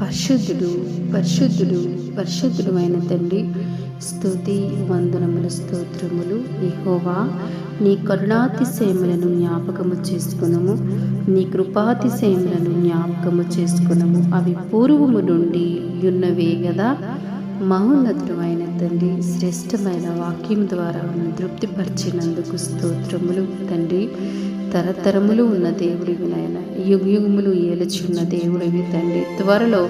పరిశుద్ధుడు పరిశుద్ధుడు పరిశుద్ధుడు అయిన తండ్రి, స్తుతి వందనములు స్తోత్రములు. యెహోవా, నీ కరుణాతిశయములను జ్ఞాపకము చేసుకునము, నీ కృపాతిశయములను జ్ఞాపకము చేసుకునము. అవి పూర్వము నుండి ఉన్నవే గదా. మహోన్నతుడు అయిన తండ్రి, శ్రేష్టమైన వాక్యం ద్వారా తృప్తిపరిచినందుకు స్తోత్రములు తండ్రి. తరతరములు ఉన్న దేవుడివి నాయన, యుగయుగములు ఏలుచున్న దేవుడివి తండ్రి. త్వరలో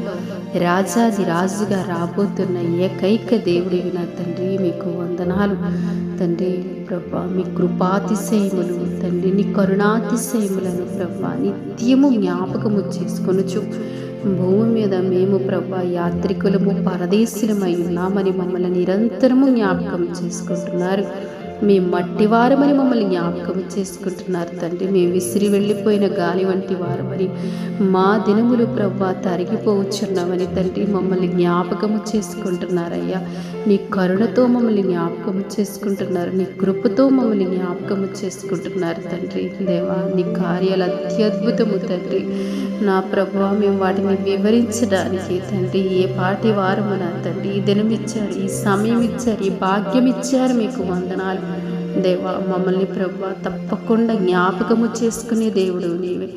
రాజాది రాజుగా రాబోతున్న ఏకైక దేవుడివి నా తండ్రి. మీకు వందనాలు తండ్రి. ప్రభా, మీ కృపాతిశయములు తండ్రి, నీ కరుణాతిశయములను ప్రభా నిత్యము జ్ఞాపకము చేసుకొనుచు భూమి మీద మేము ప్రభా యాత్రికులము, పరదేశులమై ఉన్నామని మమ్మల్ని నిరంతరము జ్ఞాపకం చేసుకుంటున్నారు. మేము మట్టివారమని మమ్మల్ని జ్ఞాపకం చేసుకుంటున్నారు తండ్రి. మేము విసిరి వెళ్ళిపోయిన గాలి వంటి వారమని, మా దినములు ప్రభా తరిగిపోవచ్చున్నామని తండ్రి మమ్మల్ని జ్ఞాపకము చేసుకుంటున్నారయ్యా. నీ కరుణతో మమ్మల్ని జ్ఞాపకము చేసుకుంటున్నారు, నీ కృపతో మమ్మల్ని జ్ఞాపకము చేసుకుంటున్నారు తండ్రి. దేవా, నీ కార్యాలు అత్యద్భుతము తండ్రి. నా ప్రభా, మేము వాటిని వివరించడానికి తండ్రి ఏ పాటి వారము నా తండ్రి. ఈ దినం ఇచ్చారు, ఈ సమయం ఇచ్చారు, ఈ భాగ్యం ఇచ్చారు, మీకు వందనాలు దేవా. మమ్మల్ని ప్రభా తప్పకుండా జ్ఞాపకము చేసుకునే దేవుడు నీవే.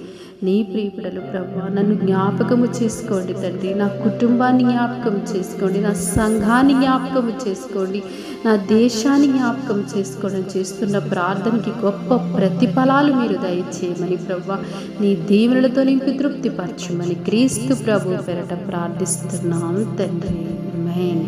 నీ ప్రియబిడ్డలు ప్రభా నన్ను జ్ఞాపకము చేసుకోండి తండ్రి. నా కుటుంబాన్ని జ్ఞాపకం చేసుకోండి, నా సంఘాన్ని జ్ఞాపకం చేసుకోండి, నా దేశాన్ని జ్ఞాపకం చేసుకోవడం చేస్తున్న ప్రార్థనకి గొప్ప ప్రతిఫలాలు మీరు దయచేయమని ప్రభా నీ దీవెనలతో నింపి తృప్తిపరచమని క్రీస్తు ప్రభు పేరట ప్రార్థిస్తున్నాం తండ్రి. ఆమేన్.